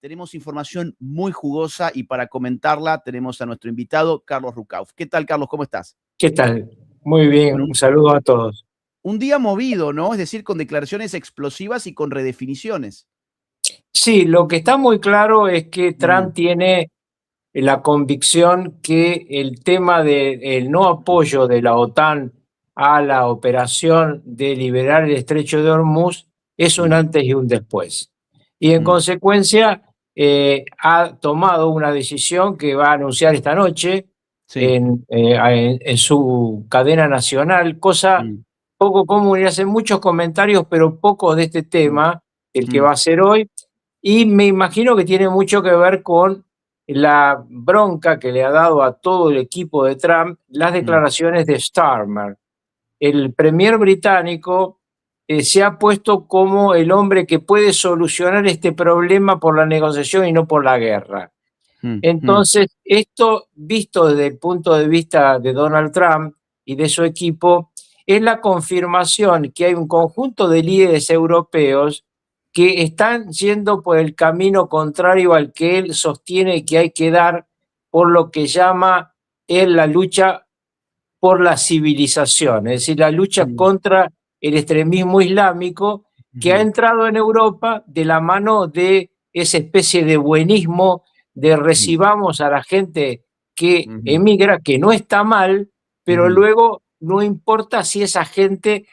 tenemos información muy jugosa y para comentarla tenemos a nuestro invitado, Carlos Rucauf. ¿Qué tal, Carlos? ¿Cómo estás? ¿Qué tal? Muy bien, Bueno, un saludo a todos. un día movido, ¿no? Es decir, con declaraciones explosivas y con redefiniciones. Sí, lo que está muy claro es que Mm, Trump tiene la convicción que el tema del no apoyo de la OTAN a la operación de liberar el estrecho de Hormuz es un mm, antes y un después. Y en mm, consecuencia ha tomado una decisión que va a anunciar esta noche sí. en su cadena nacional, cosa Mm, poco común, y hacen muchos comentarios, pero pocos de este mm, tema, el que mm, va a ser hoy, y me imagino que tiene mucho que ver con la bronca que le ha dado a todo el equipo de Trump las mm, declaraciones de Starmer. El premier británico se ha puesto como el hombre que puede solucionar este problema por la negociación y no por la guerra. mm, mm, Entonces, esto visto desde el punto de vista de Donald Trump y de su equipo, es la confirmación que hay un conjunto de líderes europeos que están yendo por el camino contrario al que él sostiene que hay que dar por lo que llama él la lucha por la civilización, es decir, la lucha mm, contra el extremismo islámico que ha mm, entrado en Europa de la mano de esa especie de buenismo de mm, recibamos a la gente que mm, emigra, que no está mal, pero mm, luego no importa si esa gente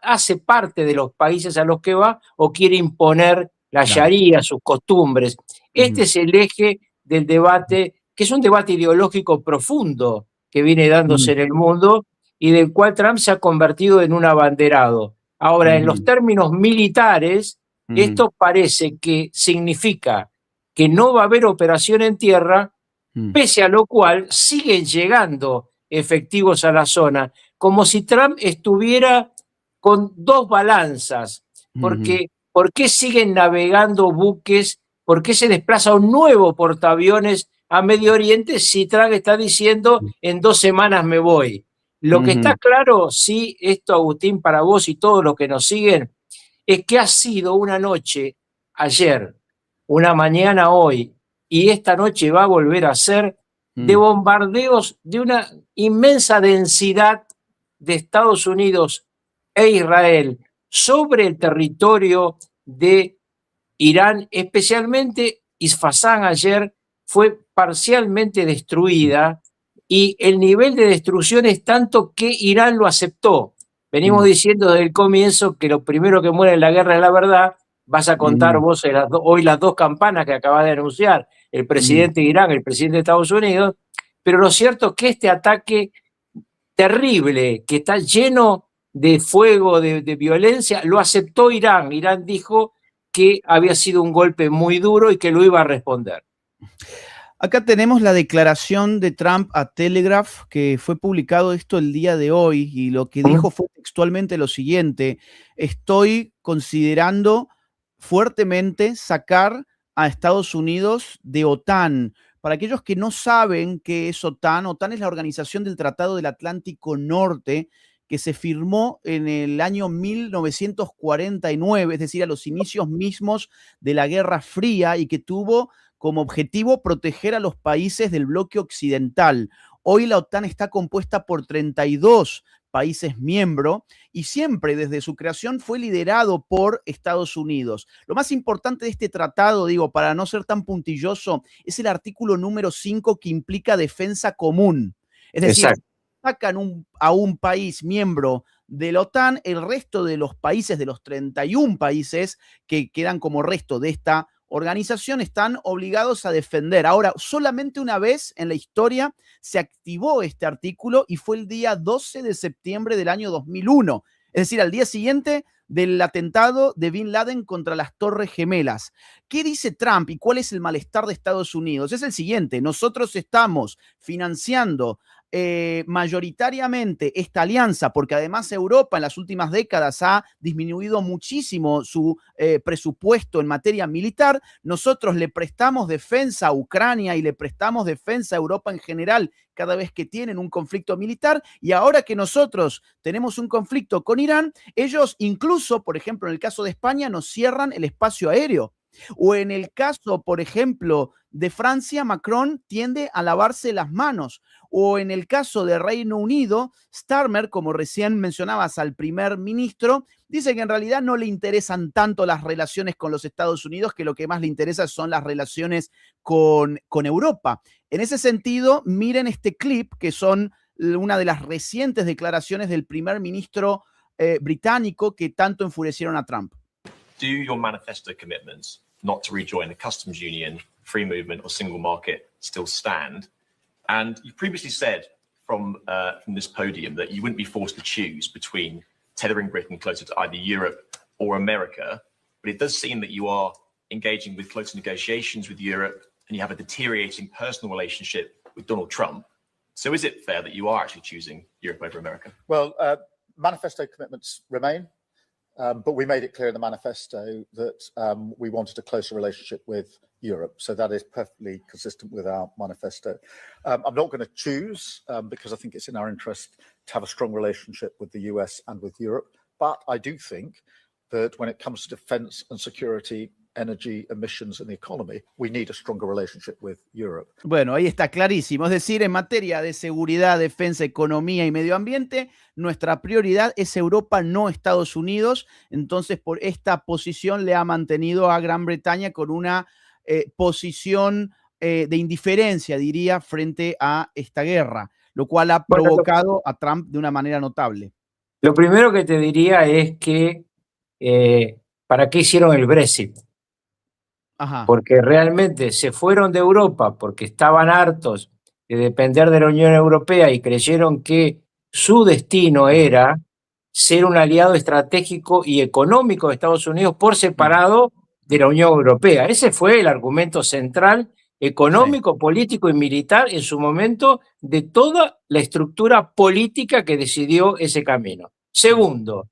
hace parte de los países a los que va o quiere imponer la claro. sharia, sus costumbres. Este Mm, es el eje del debate, que es un debate ideológico profundo que viene dándose mm, en el mundo y del cual Trump se ha convertido en un abanderado. Ahora, en los mm, términos militares, mm, esto parece que significa que no va a haber operación en tierra, mm, pese a lo cual siguen llegando efectivos a la zona, como si Trump estuviera con dos balanzas, mm, porque ¿por qué siguen navegando buques? ¿Por qué se desplaza un nuevo portaaviones a Medio Oriente si Trump está diciendo en 2 semanas me voy? Lo que está mm, claro, sí, esto Agustín para vos y todos los que nos siguen, es que ha sido una noche ayer, una mañana hoy, y esta noche va a volver a ser de mm, bombardeos de una inmensa densidad de Estados Unidos e Israel sobre el territorio de Irán, especialmente Isfahán ayer fue parcialmente destruida y el nivel de destrucción es tanto que Irán lo aceptó. Venimos mm, diciendo desde el comienzo que lo primero que muere en la guerra es la verdad. Vas a contar mm, vos hoy las dos campanas que acabas de anunciar, el mm. presidente de Irán, el presidente de Estados Unidos, pero lo cierto es que este ataque terrible, que está lleno de fuego, de violencia, lo aceptó Irán. Irán dijo que había sido un golpe muy duro y que lo iba a responder. Acá tenemos la declaración de Trump a Telegraph, que fue publicado esto el día de hoy, y lo que dijo fue textualmente lo siguiente: estoy considerando fuertemente sacar a Estados Unidos de OTAN. Para aquellos que no saben qué es OTAN, OTAN es la organización del Tratado del Atlántico Norte que se firmó en el año 1949, es decir, a los inicios mismos de la Guerra Fría, y que tuvo como objetivo proteger a los países del bloque occidental. Hoy la OTAN está compuesta por 32 países miembros y siempre desde su creación fue liderado por Estados Unidos. Lo más importante de este tratado, digo, para no ser tan puntilloso, es el artículo número 5 que implica defensa común. Es decir, Exacto. sacan a un país miembro de la OTAN, el resto de los países, de los 31 países que quedan como resto de esta organización, están obligados a defender. Ahora, solamente una vez en la historia se activó este artículo y fue el día 12 de septiembre del año 2001, es decir, al día siguiente del atentado de Bin Laden contra las Torres Gemelas. ¿Qué dice Trump y cuál es el malestar de Estados Unidos? Es el siguiente: nosotros estamos financiando mayoritariamente esta alianza, porque además Europa en las últimas décadas ha disminuido muchísimo su presupuesto en materia militar. Nosotros le prestamos defensa a Ucrania y le prestamos defensa a Europa en general cada vez que tienen un conflicto militar, y ahora que nosotros tenemos un conflicto con Irán, ellos incluso, por ejemplo, en el caso de España, nos cierran el espacio aéreo. O en el caso, por ejemplo, de Francia, Macron tiende a lavarse las manos. O en el caso de Reino Unido, Starmer, como recién mencionabas al primer ministro, dice que en realidad no le interesan tanto las relaciones con los Estados Unidos, que lo que más le interesa son las relaciones con Europa. En ese sentido, miren este clip, que son una de las recientes declaraciones del primer ministro británico que tanto enfurecieron a Trump. Do your manifesto commitments not to rejoin the customs union, free movement or single market still stand? And you previously said from this podium that you wouldn't be forced to choose between tethering Britain closer to either Europe or America, but it does seem that you are engaging with close negotiations with Europe and you have a deteriorating personal relationship with Donald Trump. So is it fair that you are actually choosing Europe over America? Well, manifesto commitments remain, but we made it clear in the manifesto that we wanted a closer relationship with Europe. So that is perfectly consistent with our manifesto. I'm not going to choose because I think it's in our interest to have a strong relationship with the US and with Europe. But I do think that when it comes to defense and security, energy, emissions and the economy, we need a stronger relationship with Europe. Bueno, ahí está clarísimo. Es decir, en materia de seguridad, defensa, economía y medio ambiente, nuestra prioridad es Europa, no Estados Unidos. Entonces, por esta posición le ha mantenido a Gran Bretaña con una posición de indiferencia, diría, frente a esta guerra, lo cual ha provocado a Trump de una manera notable. Lo primero que te diría es que ¿para qué hicieron el Brexit? Ajá. Porque realmente se fueron de Europa porque estaban hartos de depender de la Unión Europea y creyeron que su destino era ser un aliado estratégico y económico de Estados Unidos por separado de la Unión Europea. Ese fue el argumento central económico, político y militar en su momento de toda la estructura política que decidió ese camino. Segundo,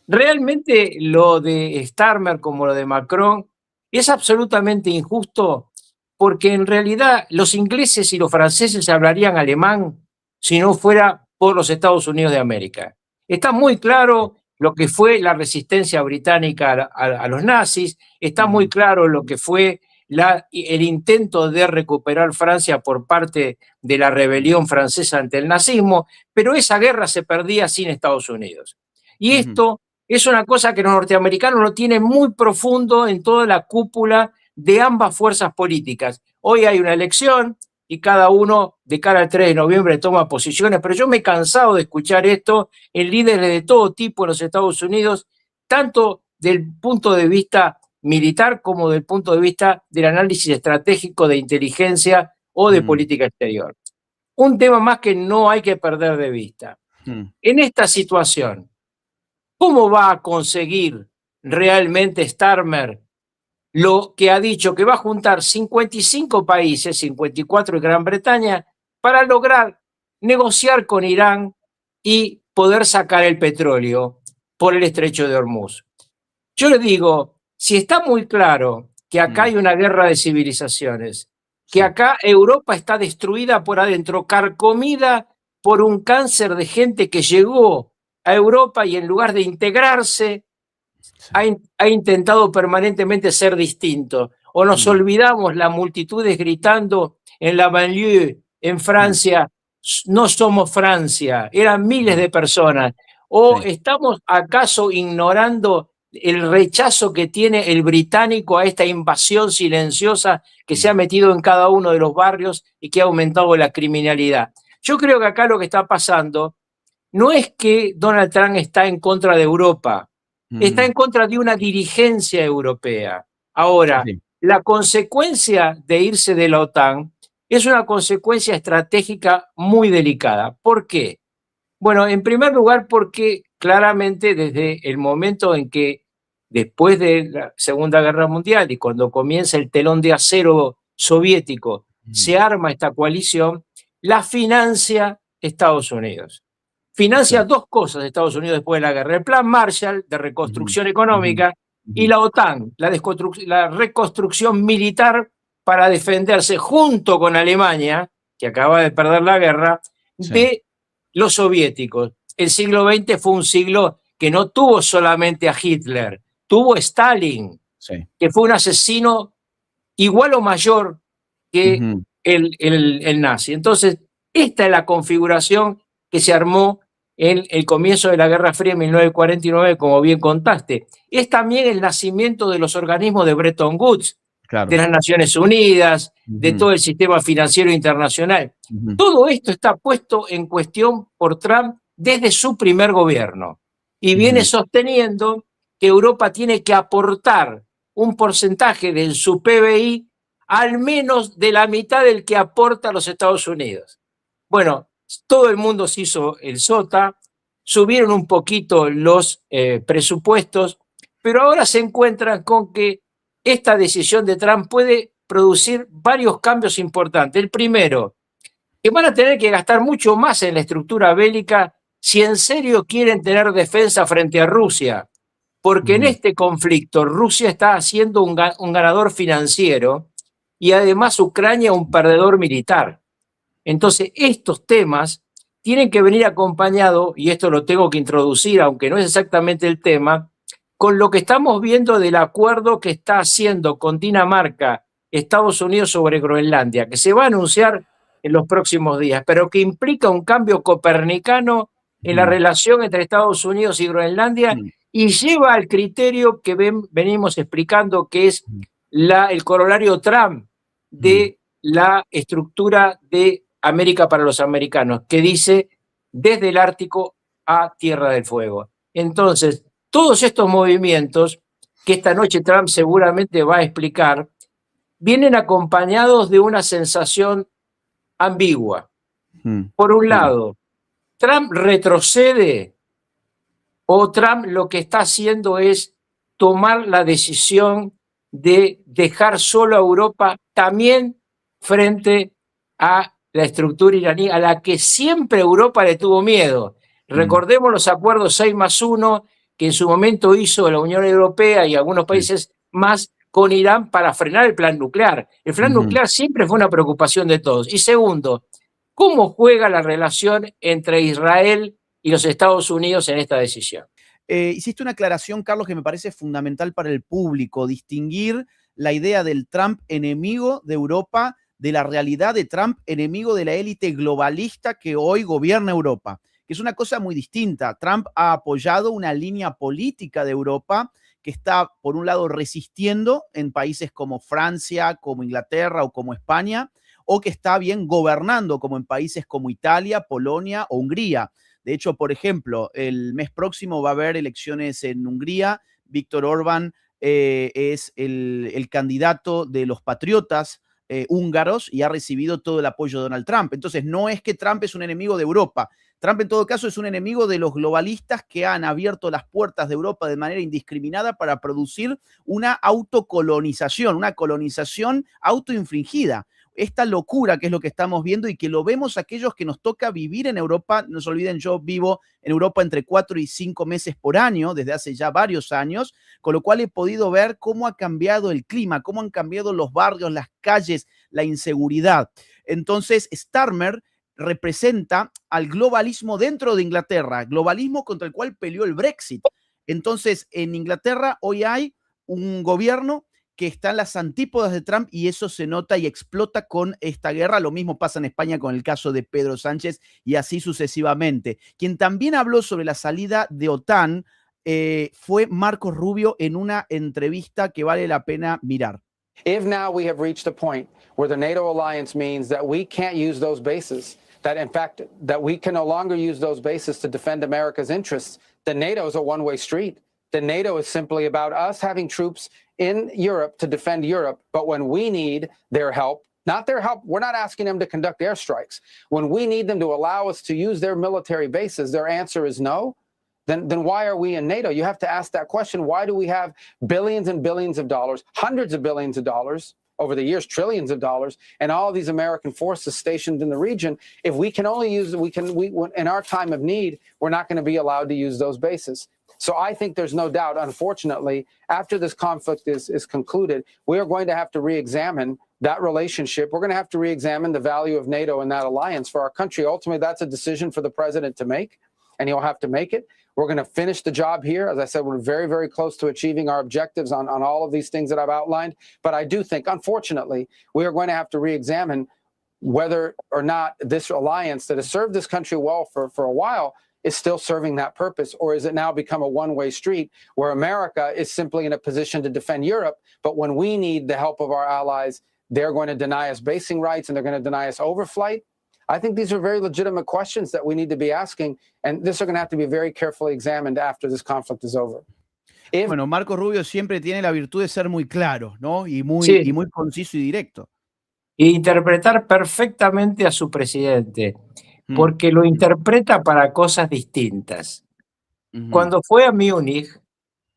realmente lo de Starmer como lo de Macron es absolutamente injusto porque en realidad los ingleses y los franceses hablarían alemán si no fuera por los Estados Unidos de América. Está muy claro lo que fue la resistencia británica a los nazis, está muy claro lo que fue el intento de recuperar Francia por parte de la rebelión francesa ante el nazismo, pero esa guerra se perdía sin Estados Unidos. Y esto es una cosa que los norteamericanos lo tienen muy profundo en toda la cúpula de ambas fuerzas políticas. Hoy hay una elección y cada uno de cara al 3 de noviembre toma posiciones, pero yo me he cansado de escuchar esto en líderes de todo tipo en los Estados Unidos, tanto del punto de vista militar como del punto de vista del análisis estratégico de inteligencia o de política exterior. Un tema más que no hay que perder de vista. En esta situación, ¿cómo va a conseguir realmente Starmer lo que ha dicho, que va a juntar 55 países, 54 y Gran Bretaña, para lograr negociar con Irán y poder sacar el petróleo por el estrecho de Hormuz? Yo le digo, si está muy claro que acá hay una guerra de civilizaciones, que acá Europa está destruida por adentro, carcomida por un cáncer de gente que llegó a Europa y en lugar de integrarse, ha intentado permanentemente ser distinto. O nos olvidamos las multitudes gritando en la banlieue, en Francia, no somos Francia, eran miles de personas. ¿O estamos acaso ignorando el rechazo que tiene el británico a esta invasión silenciosa que se ha metido en cada uno de los barrios y que ha aumentado la criminalidad? Yo creo que acá lo que está pasando no es que Donald Trump está en contra de Europa, está en contra de una dirigencia europea. Ahora, la consecuencia de irse de la OTAN es una consecuencia estratégica muy delicada. ¿Por qué? Bueno, en primer lugar porque claramente desde el momento en que después de la Segunda Guerra Mundial y cuando comienza el telón de acero soviético, se arma esta coalición, la financia Estados Unidos. Financia dos cosas de Estados Unidos después de la guerra: el Plan Marshall de reconstrucción económica y la OTAN, la reconstrucción militar para defenderse junto con Alemania, que acaba de perder la guerra, de los soviéticos. El siglo XX fue un siglo que no tuvo solamente a Hitler, tuvo a Stalin, Sí. que fue un asesino igual o mayor que Ujú. el nazi. Entonces, esta es la configuración que se armó en el comienzo de la Guerra Fría en 1949, como bien contaste. Es también el nacimiento de los organismos de Bretton Woods, Claro. de las Naciones Unidas, de Ujú. todo el sistema financiero internacional. Ujú. Todo esto está puesto en cuestión por Trump desde su primer gobierno y viene Ujú. sosteniendo que Europa tiene que aportar un porcentaje de su PBI al menos de la mitad del que aporta los Estados Unidos. Bueno, todo el mundo se hizo el sota, subieron un poquito los presupuestos, pero ahora se encuentran con que esta decisión de Trump puede producir varios cambios importantes. El primero, que van a tener que gastar mucho más en la estructura bélica si en serio quieren tener defensa frente a Rusia, porque en Ujú. este conflicto Rusia está siendo un ganador financiero y además Ucrania un perdedor militar. Entonces, estos temas tienen que venir acompañados, y esto lo tengo que introducir, aunque no es exactamente el tema, con lo que estamos viendo del acuerdo que está haciendo con Dinamarca, Estados Unidos sobre Groenlandia, que se va a anunciar en los próximos días, pero que implica un cambio copernicano en la Ujú. relación entre Estados Unidos y Groenlandia Ujú. y lleva al criterio que venimos explicando, que es Ujú. el corolario Trump de la estructura de América para los americanos, que dice desde el Ártico a Tierra del Fuego. Entonces, todos estos movimientos que esta noche Trump seguramente va a explicar, vienen acompañados de una sensación ambigua. Ujú. Por un Sí. lado, Trump retrocede o Trump lo que está haciendo es tomar la decisión de dejar solo a Europa también frente a la estructura iraní, a la que siempre Europa le tuvo miedo. Mm. Recordemos los acuerdos 6+1 que en su momento hizo la Unión Europea y algunos Sí. países más con Irán para frenar el plan nuclear. El plan Ujú. nuclear siempre fue una preocupación de todos. Y segundo, ¿cómo juega la relación entre Israel y los Estados Unidos en esta decisión? Hiciste una aclaración, Carlos, que me parece fundamental para el público, distinguir la idea del Trump enemigo de Europa de la realidad de Trump enemigo de la élite globalista que hoy gobierna Europa, que es una cosa muy distinta. Trump ha apoyado una línea política de Europa que está, por un lado, resistiendo en países como Francia, como Inglaterra o como España, o que está bien gobernando como en países como Italia, Polonia o Hungría. De hecho, por ejemplo, el mes próximo va a haber elecciones en Hungría. Víctor Orbán es el candidato de los patriotas húngaros y ha recibido todo el apoyo de Donald Trump. Entonces, no es que Trump es un enemigo de Europa. Trump, en todo caso, es un enemigo de los globalistas que han abierto las puertas de Europa de manera indiscriminada para producir una autocolonización, una colonización autoinfligida. Esta locura que es lo que estamos viendo y que lo vemos aquellos que nos toca vivir en Europa. No se olviden, yo vivo en Europa entre 4 y 5 meses por año, desde hace ya varios años, con lo cual he podido ver cómo ha cambiado el clima, cómo han cambiado los barrios, las calles, la inseguridad. Entonces, Starmer representa al globalismo dentro de Inglaterra, globalismo contra el cual peleó el Brexit. Entonces, en Inglaterra hoy hay un gobierno que está en las antípodas de Trump y eso se nota y explota con esta guerra. Lo mismo pasa en España con el caso de Pedro Sánchez y así sucesivamente. Quien también habló sobre la salida de OTAN fue Marcos Rubio en una entrevista que vale la pena mirar. If now we have reached a point where the NATO alliance means that we can't use those bases, that in fact, that we can no longer use those bases to defend America's interests, then NATO is a one-way street. Then NATO is simply about us having troops in Europe to defend Europe, but when we need their help, not their help, we're not asking them to conduct airstrikes. When we need them to allow us to use their military bases, their answer is no. Then why are we in NATO? You have to ask that question. Why do we have billions and billions of dollars, hundreds of billions of dollars, over the years, trillions of dollars, and all of these American forces stationed in the region? If we can only use, in our time of need, we're not going to be allowed to use those bases. So I think there's no doubt, unfortunately, after this conflict is concluded, we are going to have to re-examine that relationship. We're going to have to re-examine the value of NATO and that alliance for our country. Ultimately, that's a decision for the president to make, and he'll have to make it. We're going to finish the job here. As I said, we're very, very close to achieving our objectives on all of these things that I've outlined. But I do think, unfortunately, we are going to have to re-examine whether or not this alliance that has served this country well for a while is still serving that purpose, or is it now become a one-way street where America is simply in a position to defend Europe, but when we need the help of our allies, they're going to deny us basing rights and they're going to deny us overflight? I think these are very legitimate questions that we need to be asking, and this are going to have to be very carefully examined after this conflict is over. Bueno, Marco Rubio siempre tiene la virtud de ser muy claro, ¿no? Y Sí. muy conciso y directo. E interpretar perfectamente a su presidente, porque lo interpreta para cosas distintas. Cuando fue a Múnich,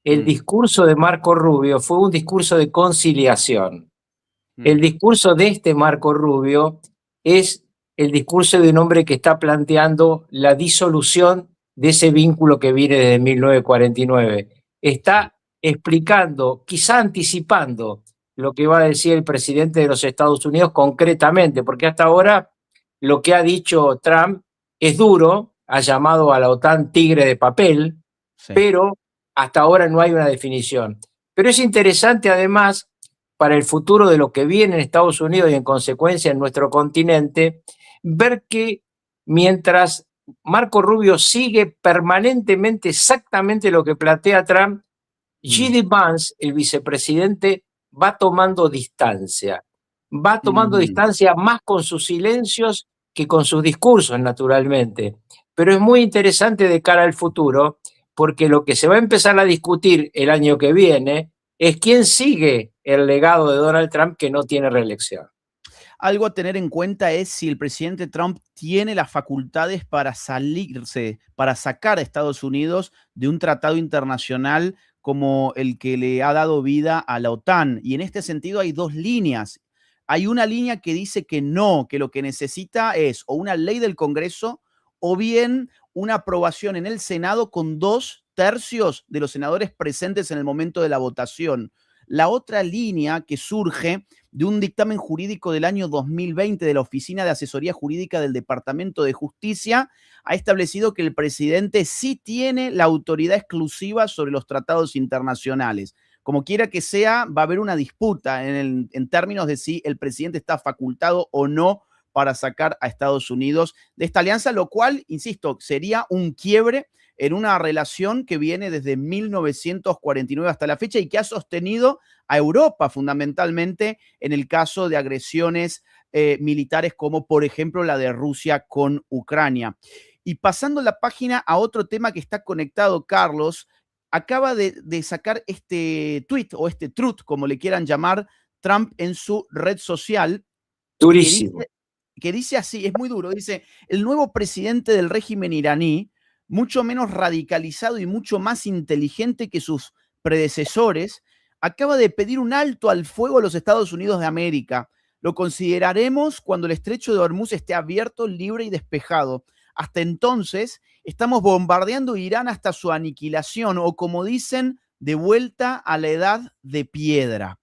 el discurso de Marco Rubio fue un discurso de conciliación. El discurso de este Marco Rubio es el discurso de un hombre que está planteando la disolución de ese vínculo que viene desde 1949. Está explicando, quizá anticipando lo que va a decir el presidente de los Estados Unidos concretamente, porque hasta ahora lo que ha dicho Trump es duro, ha llamado a la OTAN tigre de papel, Sí. pero hasta ahora no hay una definición. Pero es interesante además para el futuro de lo que viene en Estados Unidos y en consecuencia en nuestro continente, ver que mientras Marco Rubio sigue permanentemente exactamente lo que plantea Trump, J.D. Vance, el vicepresidente, va tomando distancia. Va tomando distancia más con sus silencios que con sus discursos, naturalmente. Pero es muy interesante de cara al futuro, porque lo que se va a empezar a discutir el año que viene es quién sigue el legado de Donald Trump, que no tiene reelección. Algo a tener en cuenta es si el presidente Trump tiene las facultades para salirse, para sacar a Estados Unidos de un tratado internacional como el que le ha dado vida a la OTAN. Y en este sentido hay dos líneas. Hay una línea que dice que no, que lo que necesita es o una ley del Congreso o bien una aprobación en el Senado con 2/3 de los senadores presentes en el momento de la votación. La otra línea que surge de un dictamen jurídico del año 2020 de la Oficina de Asesoría Jurídica del Departamento de Justicia ha establecido que el presidente sí tiene la autoridad exclusiva sobre los tratados internacionales. Como quiera que sea, va a haber una disputa en términos de si el presidente está facultado o no para sacar a Estados Unidos de esta alianza, lo cual, insisto, sería un quiebre en una relación que viene desde 1949 hasta la fecha y que ha sostenido a Europa fundamentalmente en el caso de agresiones militares como por ejemplo la de Rusia con Ucrania. Y pasando la página a otro tema que está conectado, Carlos, acaba de sacar este tweet o este truth, como le quieran llamar, Trump en su red social. Durísimo. Que dice así, es muy duro, dice, el nuevo presidente del régimen iraní, mucho menos radicalizado y mucho más inteligente que sus predecesores, acaba de pedir un alto al fuego a los Estados Unidos de América. Lo consideraremos cuando el estrecho de Hormuz esté abierto, libre y despejado. Hasta entonces, estamos bombardeando Irán hasta su aniquilación o, como dicen, de vuelta a la edad de piedra.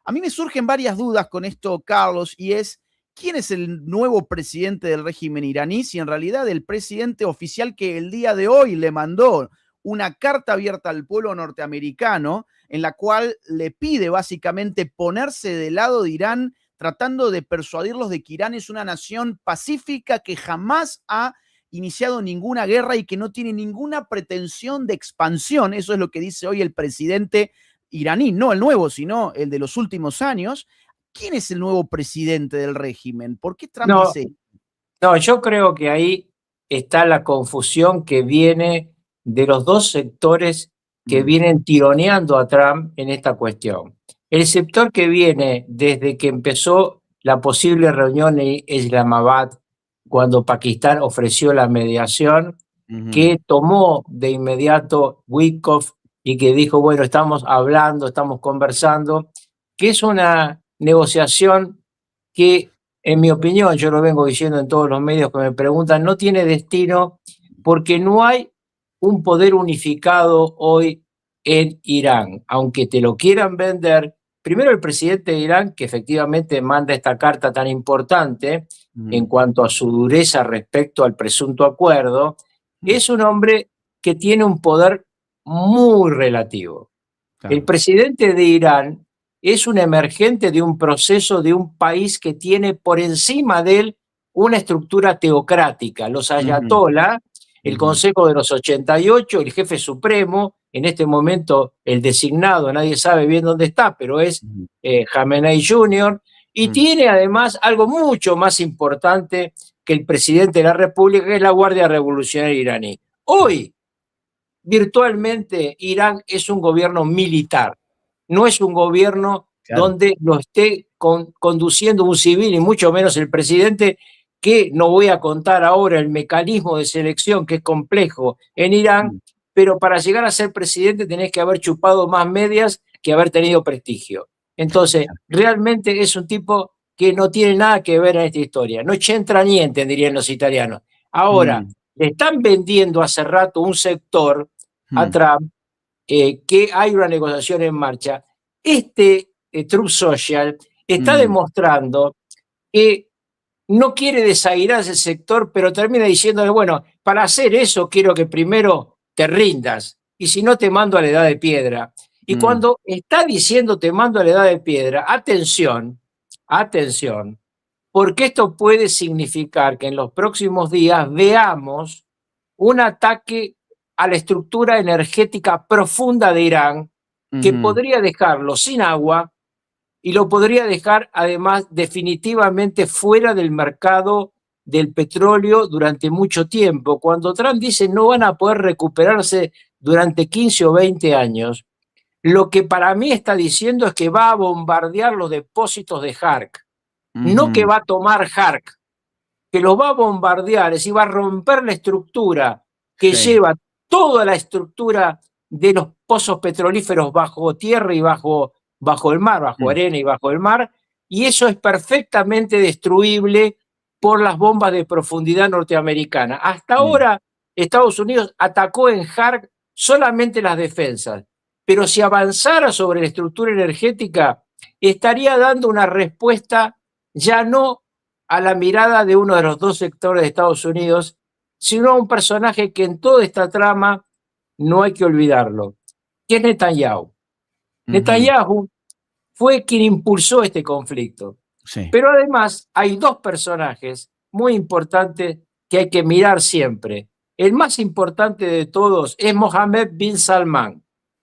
A mí me surgen varias dudas con esto, Carlos, y es, ¿quién es el nuevo presidente del régimen iraní? Si en realidad el presidente oficial que el día de hoy le mandó una carta abierta al pueblo norteamericano en la cual le pide básicamente ponerse del lado de Irán, tratando de persuadirlos de que Irán es una nación pacífica que jamás ha iniciado ninguna guerra y que no tiene ninguna pretensión de expansión. Eso es lo que dice hoy el presidente iraní, no el nuevo, sino el de los últimos años. ¿Quién es el nuevo presidente del régimen? ¿Por qué Trump dice? No, yo creo que ahí está la confusión que viene de los dos sectores que vienen tironeando a Trump en esta cuestión. El sector que viene desde que empezó la posible reunión en Islamabad, cuando Pakistán ofreció la mediación, que tomó de inmediato Witkoff y que dijo, bueno, estamos hablando, estamos conversando, que es una negociación que, en mi opinión, yo lo vengo diciendo en todos los medios que me preguntan, no tiene destino porque no hay un poder unificado hoy en Irán. Aunque te lo quieran vender, primero el presidente de Irán, que efectivamente manda esta carta tan importante en cuanto a su dureza respecto al presunto acuerdo, es un hombre que tiene un poder muy relativo. Claro. El presidente de Irán es un emergente de un proceso de un país que tiene por encima de él una estructura teocrática. Los ayatollah, el Consejo de los 88, el jefe supremo, en este momento el designado, nadie sabe bien dónde está, pero es Khamenei Jr., y tiene además algo mucho más importante que el presidente de la República, que es la Guardia Revolucionaria iraní. Hoy, virtualmente, Irán es un gobierno militar, no es un gobierno donde lo esté conduciendo un civil, y mucho menos el presidente, que no voy a contar ahora el mecanismo de selección, que es complejo en Irán, pero para llegar a ser presidente tenés que haber chupado más medias que haber tenido prestigio. Entonces, realmente es un tipo que no tiene nada que ver en esta historia. No c'entra niente, dirían los italianos. Ahora, le están vendiendo hace rato un sector a Trump que hay una negociación en marcha. Truth Social está demostrando que no quiere desairar ese sector, pero termina diciéndole, bueno, para hacer eso quiero que primero te rindas, y si no te mando a la edad de piedra. Y cuando está diciendo te mando a la edad de piedra, atención, atención, porque esto puede significar que en los próximos días veamos un ataque a la estructura energética profunda de Irán, que podría dejarlo sin agua y lo podría dejar además definitivamente fuera del mercado del petróleo durante mucho tiempo. Cuando Trump dice no van a poder recuperarse durante 15 o 20 años, lo que para mí está diciendo es que va a bombardear los depósitos de Hark, no que va a tomar Hark, que los va a bombardear, es decir, va a romper la estructura que lleva toda la estructura de los pozos petrolíferos bajo tierra y bajo el mar, bajo arena y bajo el mar, y eso es perfectamente destruible por las bombas de profundidad norteamericana. Hasta ahora, Estados Unidos atacó en Hark solamente las defensas, pero si avanzara sobre la estructura energética, estaría dando una respuesta ya no a la mirada de uno de los dos sectores de Estados Unidos, sino a un personaje que en toda esta trama no hay que olvidarlo, que es Netanyahu. Netanyahu fue quien impulsó este conflicto. Pero además hay dos personajes muy importantes que hay que mirar siempre. El más importante de todos es Mohammed bin Salman,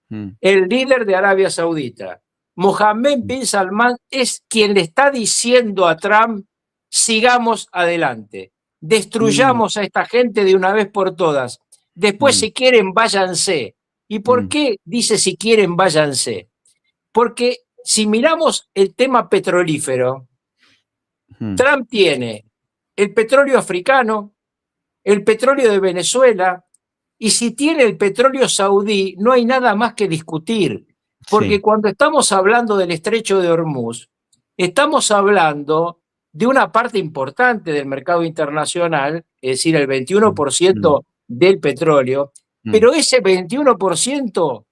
el líder de Arabia Saudita. Mohammed bin Salman es quien le está diciendo a Trump, sigamos adelante, destruyamos a esta gente de una vez por todas. Después, si quieren, váyanse. ¿Y por qué dice si quieren, váyanse? Porque si miramos el tema petrolífero, Trump tiene el petróleo africano, el petróleo de Venezuela, y si tiene el petróleo saudí, no hay nada más que discutir. Porque cuando estamos hablando del estrecho de Hormuz, estamos hablando de una parte importante del mercado internacional, es decir, el 21% del petróleo, pero ese 21%,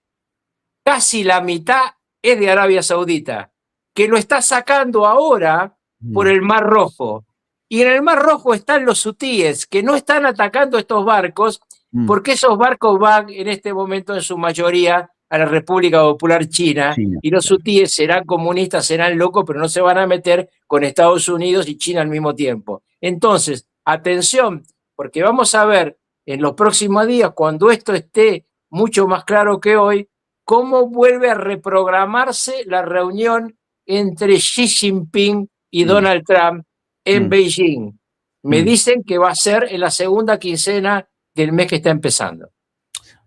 casi la mitad es de Arabia Saudita, que lo está sacando ahora por el Mar Rojo. Y en el Mar Rojo están los hutíes, que no están atacando estos barcos, porque esos barcos van en este momento en su mayoría a la República Popular China, y los hutíes serán comunistas, serán locos, pero no se van a meter con Estados Unidos y China al mismo tiempo. Entonces, atención, porque vamos a ver en los próximos días, cuando esto esté mucho más claro que hoy, cómo vuelve a reprogramarse la reunión entre Xi Jinping y Donald Trump en Beijing. Me dicen que va a ser en la segunda quincena del mes que está empezando.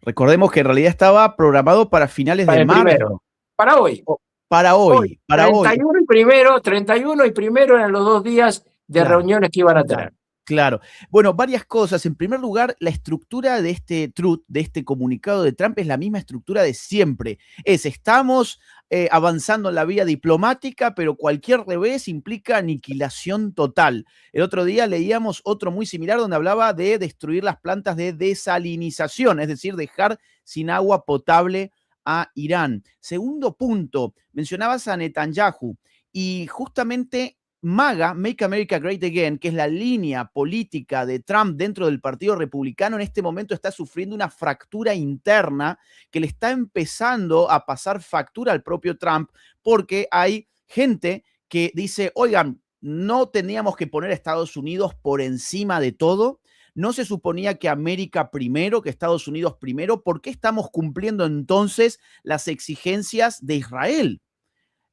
Recordemos que en realidad estaba programado para finales de marzo. Primero. Para hoy. Para hoy. 31 y primero eran los 2 días de reuniones que iban a tener. Claro. Bueno, varias cosas. En primer lugar, la estructura de este truth, de este comunicado de Trump, es la misma estructura de siempre. Estamos avanzando en la vía diplomática, pero cualquier revés implica aniquilación total. El otro día leíamos otro muy similar donde hablaba de destruir las plantas de desalinización, es decir, dejar sin agua potable a Irán. Segundo punto, mencionabas a Netanyahu y justamente MAGA, Make America Great Again, que es la línea política de Trump dentro del Partido Republicano, en este momento está sufriendo una fractura interna que le está empezando a pasar factura al propio Trump, porque hay gente que dice, oigan, no teníamos que poner a Estados Unidos por encima de todo. ¿No se suponía que América primero, que Estados Unidos primero? ¿Por qué estamos cumpliendo entonces las exigencias de Israel?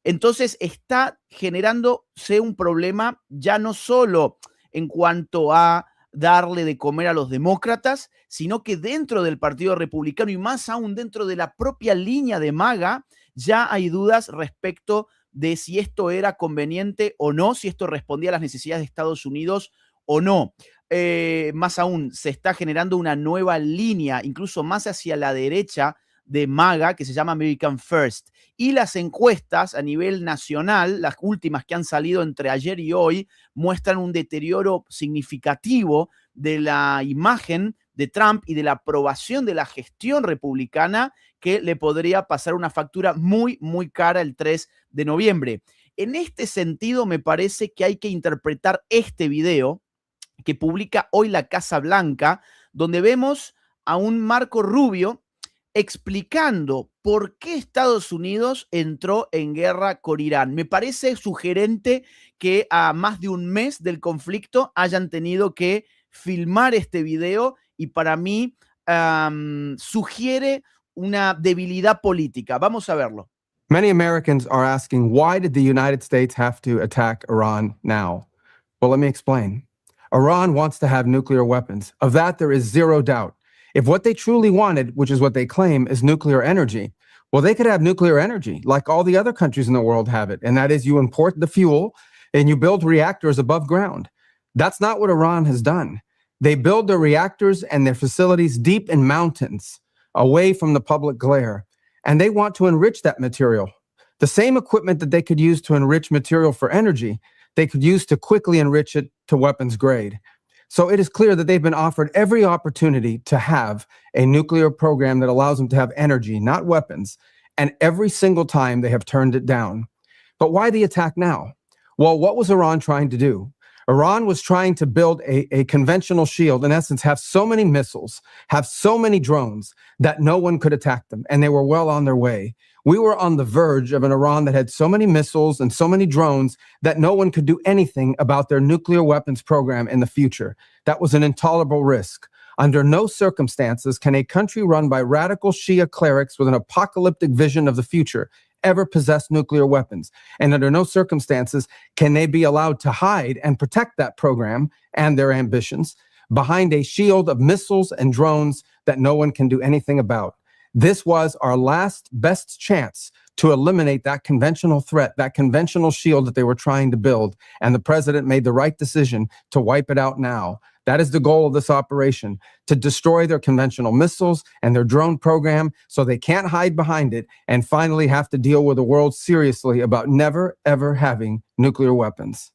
Entonces está generándose un problema ya no solo en cuanto a darle de comer a los demócratas, sino que dentro del Partido Republicano y más aún dentro de la propia línea de MAGA, ya hay dudas respecto de si esto era conveniente o no, si esto respondía a las necesidades de Estados Unidos o no. Más aún, se está generando una nueva línea, incluso más hacia la derecha de MAGA, que se llama American First. Y las encuestas a nivel nacional, las últimas que han salido entre ayer y hoy, muestran un deterioro significativo de la imagen de Trump y de la aprobación de la gestión republicana, que le podría pasar una factura muy, muy cara el 3 de noviembre. En este sentido, me parece que hay que interpretar este video que publica hoy la Casa Blanca, donde vemos a un Marco Rubio explicando por qué Estados Unidos entró en guerra con Irán. Me parece sugerente que a más de un mes del conflicto hayan tenido que filmar este video y para mí sugiere una debilidad política. Vamos a verlo. Many Americans are asking, why did the United States have to attack Iran now? Well, let me explain. Iran wants to have nuclear weapons. Of that, there is zero doubt. If what they truly wanted, which is what they claim, is nuclear energy, well, they could have nuclear energy like all the other countries in the world have it. And that is you import the fuel and you build reactors above ground. That's not what Iran has done. They build their reactors and their facilities deep in mountains, away from the public glare. And they want to enrich that material. The same equipment that they could use to enrich material for energy, they could use to quickly enrich it to weapons grade. So it is clear that they've been offered every opportunity to have a nuclear program that allows them to have energy, not weapons. And every single time they have turned it down. But why the attack now? Well, what was Iran trying to do? Iran was trying to build a conventional shield, in essence, have so many missiles, have so many drones that no one could attack them. And they were well on their way. We were on the verge of an Iran that had so many missiles and so many drones that no one could do anything about their nuclear weapons program in the future. That was an intolerable risk. Under no circumstances can a country run by radical Shia clerics with an apocalyptic vision of the future ever possess nuclear weapons. And under no circumstances can they be allowed to hide and protect that program and their ambitions behind a shield of missiles and drones that no one can do anything about. This was our last best chance to eliminate that conventional threat, that conventional shield that they were trying to build. And the president made the right decision to wipe it out now. That is the goal of this operation, to destroy their conventional missiles and their drone program so they can't hide behind it and finally have to deal with the world seriously about never, ever having nuclear weapons.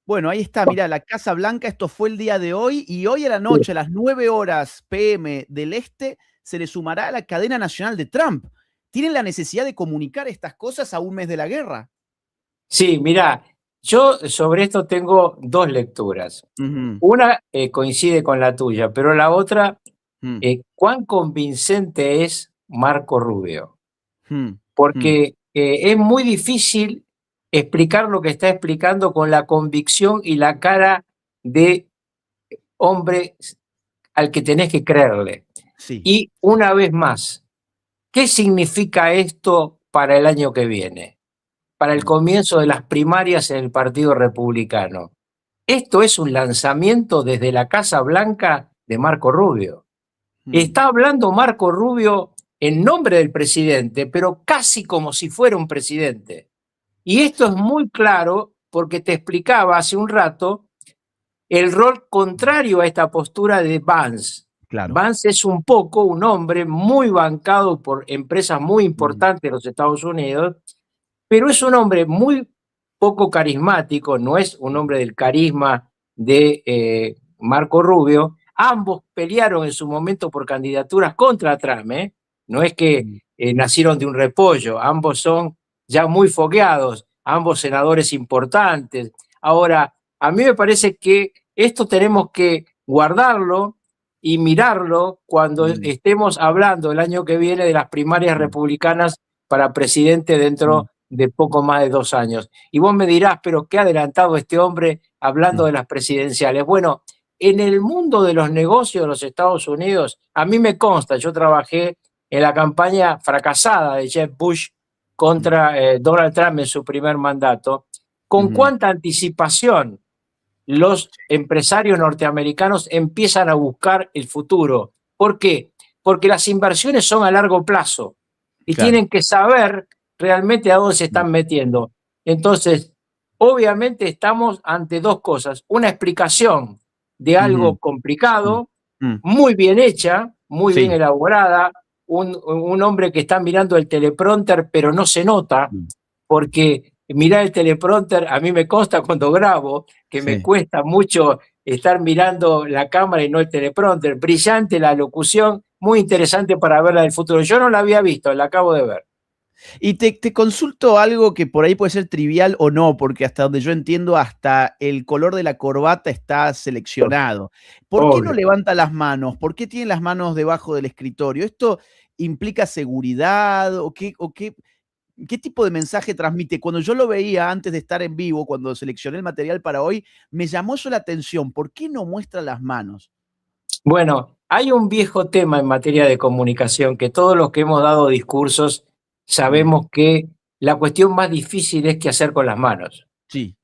Bueno, ahí está, mira, la Casa Blanca, esto fue el día de hoy y hoy a la noche, a las 9 horas PM del Este, se le sumará a la cadena nacional de Trump. ¿Tienen la necesidad de comunicar estas cosas a un mes de la guerra? Sí, mira, yo sobre esto tengo dos lecturas. Una coincide con la tuya, pero la otra, ¿cuán convincente es Marco Rubio? Porque es muy difícil explicar lo que está explicando con la convicción y la cara de hombre al que tenés que creerle. Sí. Y una vez más, ¿qué significa esto para el año que viene? Para el comienzo de las primarias en el Partido Republicano. Esto es un lanzamiento desde la Casa Blanca de Marco Rubio. Está hablando Marco Rubio en nombre del presidente, pero casi como si fuera un presidente. Y esto es muy claro porque te explicaba hace un rato el rol contrario a esta postura de Vance. Claro. Vance es un poco un hombre muy bancado por empresas muy importantes de los Estados Unidos, pero es un hombre muy poco carismático, no es un hombre del carisma de Marco Rubio. Ambos pelearon en su momento por candidaturas contra Trump, ¿eh? No es que nacieron de un repollo, ambos son ya muy fogueados, ambos senadores importantes, Ahora, a mí me parece que esto tenemos que guardarlo y mirarlo cuando estemos hablando el año que viene de las primarias republicanas para presidente dentro de poco más de 2 años. Y vos me dirás, pero ¿qué ha adelantado este hombre hablando de las presidenciales? Bueno, en el mundo de los negocios de los Estados Unidos, a mí me consta, yo trabajé en la campaña fracasada de Jeb Bush contra Donald Trump en su primer mandato, con cuánta anticipación los empresarios norteamericanos empiezan a buscar el futuro. ¿Por qué? Porque las inversiones son a largo plazo y tienen que saber realmente a dónde se están metiendo. Entonces, obviamente estamos ante dos cosas. Una explicación de algo complicado, muy bien hecha, muy bien elaborada, un hombre que está mirando el teleprompter pero no se nota, porque mirar el teleprompter, a mí me consta cuando grabo, que me cuesta mucho estar mirando la cámara y no el teleprompter. Brillante la locución, muy interesante para verla del futuro. Yo no la había visto, la acabo de ver. Y te consulto algo que por ahí puede ser trivial o no, porque hasta donde yo entiendo, hasta el color de la corbata está seleccionado. ¿Por qué no levanta las manos? ¿Por qué tiene las manos debajo del escritorio? ¿Esto implica seguridad o qué tipo de mensaje transmite? Cuando yo lo veía antes de estar en vivo, cuando seleccioné el material para hoy, me llamó eso la atención. ¿Por qué no muestra las manos? Bueno, hay un viejo tema en materia de comunicación que todos los que hemos dado discursos sabemos que la cuestión más difícil es qué hacer con las manos. Sí.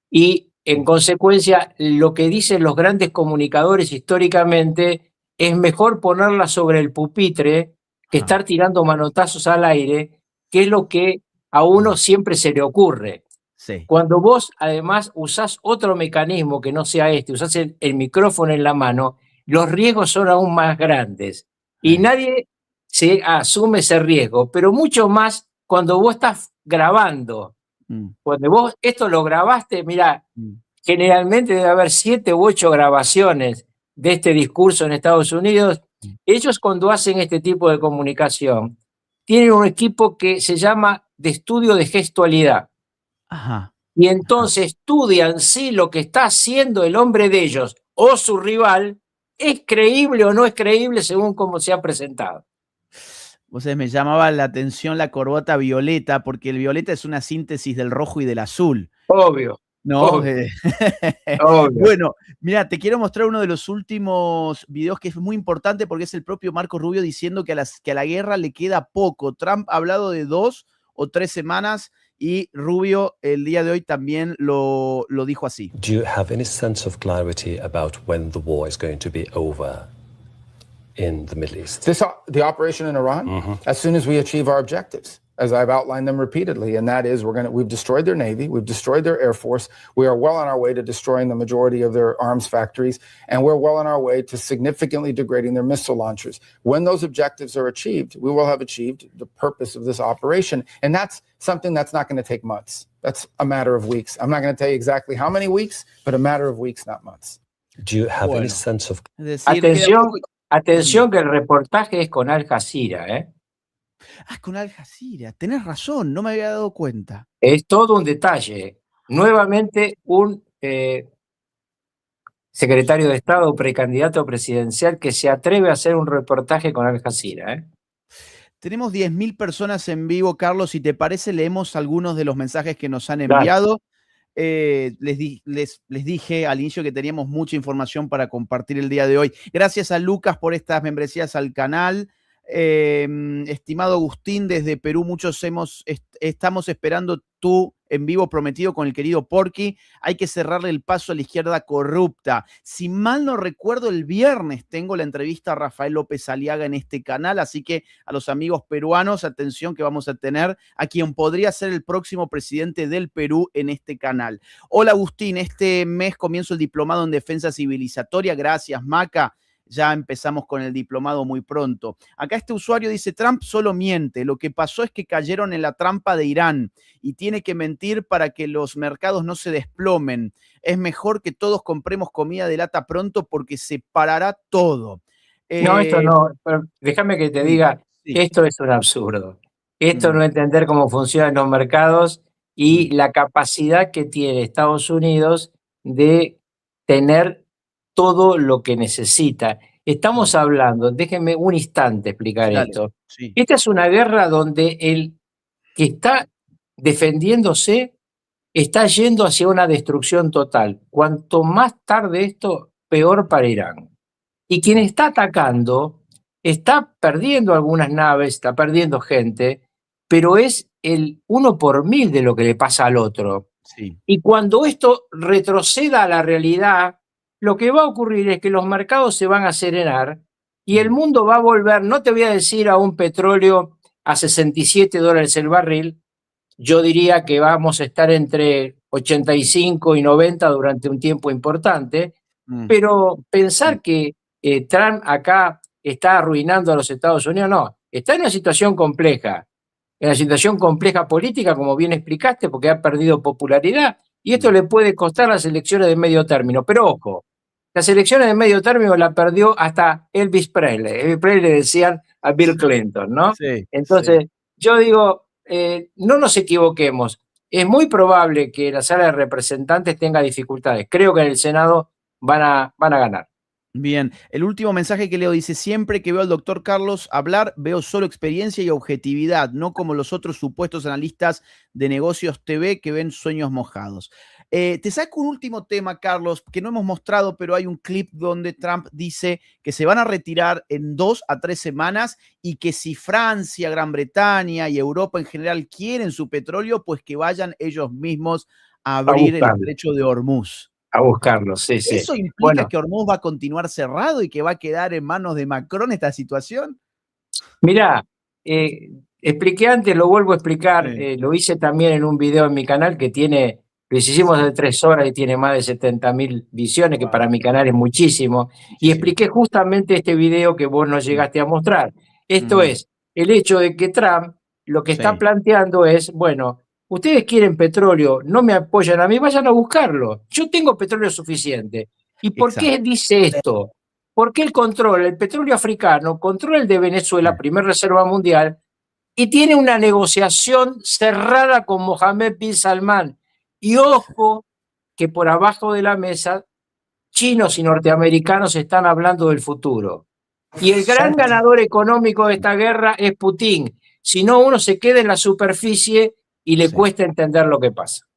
Y en consecuencia, lo que dicen los grandes comunicadores históricamente es mejor ponerlas sobre el pupitre que estar tirando manotazos al aire, que es lo que a uno siempre se le ocurre. Sí. Cuando vos además usás otro mecanismo que no sea este, usás el micrófono en la mano, los riesgos son aún más grandes. Y nadie se asume ese riesgo, pero mucho más cuando vos estás grabando. Cuando vos esto lo grabaste, mira, generalmente debe haber 7 u 8 grabaciones de este discurso en Estados Unidos. Ellos cuando hacen este tipo de comunicación, tienen un equipo que se llama de estudio de gestualidad. Y entonces estudian si lo que está haciendo el hombre de ellos o su rival es creíble o no es creíble según cómo se ha presentado. Vos sabés, me llamaba la atención la corbata violeta, porque el violeta es una síntesis del rojo y del azul. Obvio. ¿No? Obvio. Obvio. Bueno, mira, te quiero mostrar uno de los últimos videos que es muy importante porque es el propio Marco Rubio diciendo que a la guerra le queda poco. Trump ha hablado de 2 o 3 semanas y Rubio el día de hoy también lo dijo así. Do you have any sense of clarity about when the war is going to be over in the Middle East? The operation in Iran, as soon as we achieve our objectives, as I've outlined them repeatedly, and that is we've destroyed their Navy, we've destroyed their Air Force, we are well on our way to destroying the majority of their arms factories, and we're well on our way to significantly degrading their missile launchers. When those objectives are achieved, we will have achieved the purpose of this operation, and that's something that's not going to take months. That's a matter of weeks. I'm not going to tell you exactly how many weeks, but a matter of weeks, not months. Do you have any sense of... Atención que el reportaje es con Al Jazeera, ¿eh? Con Al Jazeera. Tenés razón, no me había dado cuenta. Es todo un detalle. Nuevamente un secretario de Estado, precandidato presidencial, que se atreve a hacer un reportaje con Al Jazeera, ¿eh? Tenemos 10.000 personas en vivo, Carlos. Si te parece, leemos algunos de los mensajes que nos han enviado. Les dije al inicio que teníamos mucha información para compartir el día de hoy. Gracias a Lucas por estas membresías al canal. Estimado Agustín, desde Perú, muchos estamos esperando tu en vivo prometido con el querido Porky. Hay que cerrarle el paso a la izquierda corrupta. Si mal no recuerdo, el viernes tengo la entrevista a Rafael López Aliaga en este canal, así que a los amigos peruanos, atención que vamos a tener a quien podría ser el próximo presidente del Perú en este canal. Hola Agustín, este mes comienzo el diplomado en defensa civilizatoria. Gracias, Maca. Ya empezamos con el diplomado muy pronto. Acá este usuario dice, Trump solo miente. Lo que pasó es que cayeron en la trampa de Irán y tiene que mentir para que los mercados no se desplomen. Es mejor que todos compremos comida de lata pronto porque se parará todo. No, esto no. Déjame que te diga, esto es un absurdo. Esto no entender cómo funcionan los mercados y la capacidad que tiene Estados Unidos de tener todo lo que necesita. Estamos hablando, déjenme un instante explicar Dale, esto. sí. Esta es una guerra donde el que está defendiéndose está yendo hacia una destrucción total. Cuanto más tarde esto, peor para Irán. Y quien está atacando está perdiendo algunas naves, está perdiendo gente, pero es el 1 por 1000 de lo que le pasa al otro. Sí. Y cuando esto retroceda a la realidad, lo que va a ocurrir es que los mercados se van a serenar y el mundo va a volver, no te voy a decir a un petróleo a $67 el barril, yo diría que vamos a estar entre 85 y 90 durante un tiempo importante, pero pensar que Trump acá está arruinando a los Estados Unidos, no, está en una situación compleja, política, como bien explicaste, porque ha perdido popularidad, y esto le puede costar las elecciones de medio término. Pero ojo, las elecciones de medio término la perdió hasta Elvis Presley. Elvis Presley le decían a Bill Clinton, ¿no? Sí, Entonces, yo digo, no nos equivoquemos. Es muy probable que la sala de representantes tenga dificultades. Creo que en el Senado van a ganar. Bien, el último mensaje que leo dice: siempre que veo al doctor Carlos hablar, veo solo experiencia y objetividad, no como los otros supuestos analistas de negocios TV que ven sueños mojados. Te saco un último tema, Carlos, que no hemos mostrado, pero hay un clip donde Trump dice que se van a retirar en 2 a 3 semanas y que si Francia, Gran Bretaña y Europa en general quieren su petróleo, pues que vayan ellos mismos a abrir el estrecho de Hormuz. A buscarlo, sí, sí. ¿Eso implica bueno, que Hormuz va a continuar cerrado y que va a quedar en manos de Macron esta situación? Mirá, expliqué antes, lo vuelvo a explicar, Sí. lo hice también en un video en mi canal que tiene, lo hicimos de 3 horas y tiene más de 70.000 visiones, que para mi canal es muchísimo, y expliqué justamente este video que vos no llegaste a mostrar. Esto es, el hecho de que Trump lo que está planteando es, bueno, ustedes quieren petróleo, no me apoyan a mí, vayan a buscarlo. Yo tengo petróleo suficiente. ¿Y por qué dice esto? Porque él controla el petróleo africano, controla el de Venezuela, primer reserva mundial, y tiene una negociación cerrada con Mohammed bin Salman. Y ojo, que por abajo de la mesa, chinos y norteamericanos están hablando del futuro. Y el gran ganador económico de esta guerra es Putin. Si no, uno se queda en la superficie y le cuesta entender lo que pasa.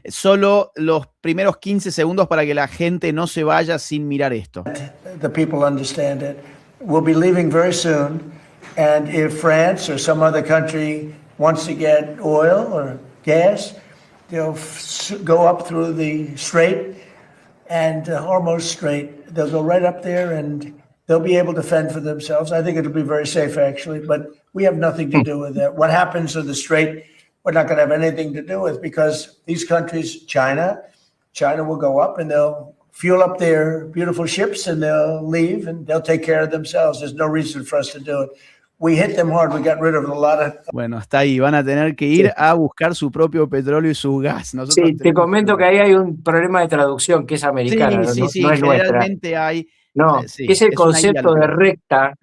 Solo los primeros 15 segundos para que la gente no se vaya sin mirar esto. The people understand it. We'll be leaving very soon, and if France or some other country wants to get oil or gas, they'll go up through the strait and Hormuz Strait. They'll go right up there and they'll be able to fend for themselves. I think it'll be very safe, actually, but we have nothing to do with that. What happens in the strait, we're not going to have anything to do with, because these countries, China will go up and they'll fuel up their beautiful ships and they'll leave and they'll take care of themselves. There's no reason for us to do it. We hit them hard. We got rid of a lot of... Bueno, está ahí. Van a tener que ir a buscar su propio petróleo y su gas. Sí, te comento que ahí hay un problema de traducción que es americana, no es nuestra. Generalmente hay... No, es el concepto de recta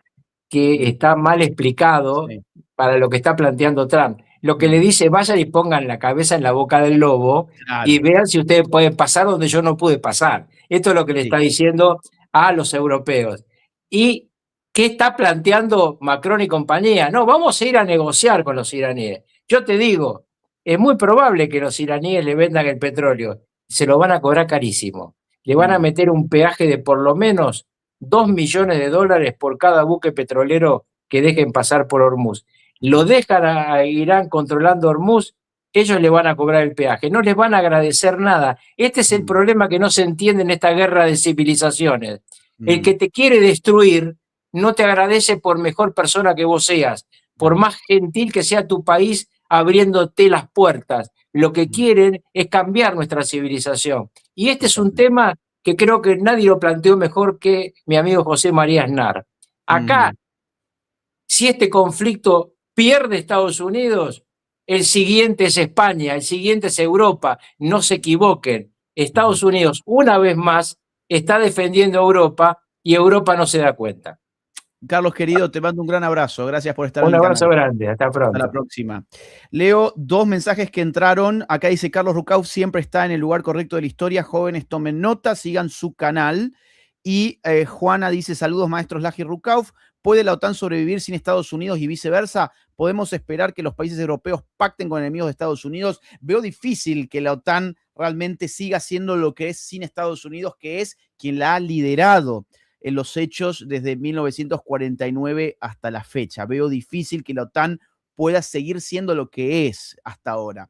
que está mal explicado para lo que está planteando Trump. Lo que le dice, vayan y pongan la cabeza en la boca del lobo y vean si ustedes pueden pasar donde yo no pude pasar. Esto es lo que le está diciendo a los europeos. ¿Y qué está planteando Macron y compañía? No, vamos a ir a negociar con los iraníes. Yo te digo, es muy probable que los iraníes le vendan el petróleo. Se lo van a cobrar carísimo. Le van a meter un peaje de por lo menos $2 millones por cada buque petrolero que dejen pasar por Hormuz. Lo dejan a Irán controlando Hormuz, ellos le van a cobrar el peaje, no les van a agradecer nada. Este es el problema que no se entiende en esta guerra de civilizaciones. El que te quiere destruir no te agradece por mejor persona que vos seas, por más gentil que sea tu país abriéndote las puertas. Lo que quieren es cambiar nuestra civilización. Y este es un tema que creo que nadie lo planteó mejor que mi amigo José María Aznar. Acá, si este conflicto pierde Estados Unidos, el siguiente es España, el siguiente es Europa. No se equivoquen. Estados Unidos, una vez más, está defendiendo a Europa y Europa no se da cuenta. Carlos, querido, te mando un gran abrazo. Gracias por estar en Un el abrazo canal. grande, hasta Hasta la pronto. próxima. Leo 2 mensajes que entraron. Acá dice Carlos Rucauf siempre está en el lugar correcto de la historia. Jóvenes, tomen nota, sigan su canal. Y Juana dice, saludos maestros Laje y Rucauf. ¿Puede la OTAN sobrevivir sin Estados Unidos y viceversa? ¿Podemos esperar que los países europeos pacten con enemigos de Estados Unidos? Veo difícil que la OTAN realmente siga siendo lo que es sin Estados Unidos, que es quien la ha liderado en los hechos desde 1949 hasta la fecha. Veo difícil que la OTAN pueda seguir siendo lo que es hasta ahora.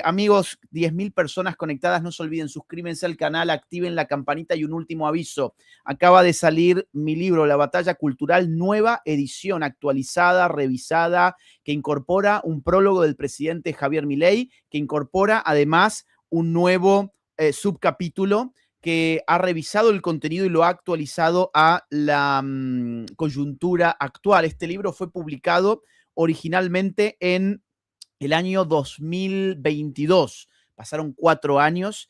Amigos, 10.000 personas conectadas, no se olviden, suscríbanse al canal, activen la campanita y un último aviso. Acaba de salir mi libro, La Batalla Cultural, nueva edición, actualizada, revisada, que incorpora un prólogo del presidente Javier Milei, que incorpora además un nuevo subcapítulo que ha revisado el contenido y lo ha actualizado a la coyuntura actual. Este libro fue publicado originalmente en el año 2022. Pasaron 4 años.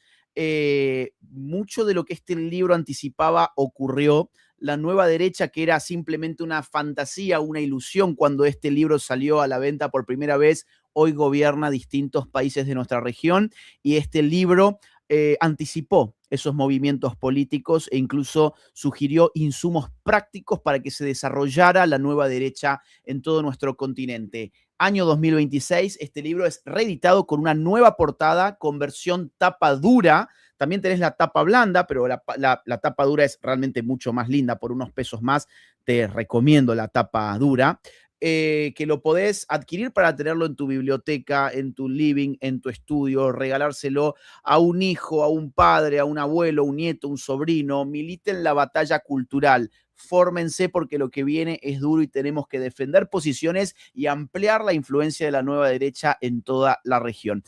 Mucho de lo que este libro anticipaba ocurrió. La nueva derecha, que era simplemente una fantasía, una ilusión cuando este libro salió a la venta por primera vez, hoy gobierna distintos países de nuestra región y este libro anticipó esos movimientos políticos e incluso sugirió insumos prácticos para que se desarrollara la nueva derecha en todo nuestro continente. Año 2026, este libro es reeditado con una nueva portada, con versión tapa dura. También tenés la tapa blanda, pero la tapa dura es realmente mucho más linda. Por unos pesos más te recomiendo la tapa dura. Que lo podés adquirir para tenerlo en tu biblioteca, en tu living, en tu estudio, regalárselo a un hijo, a un padre, a un abuelo, un nieto, un sobrino. Militen la batalla cultural. Fórmense porque lo que viene es duro y tenemos que defender posiciones y ampliar la influencia de la nueva derecha en toda la región.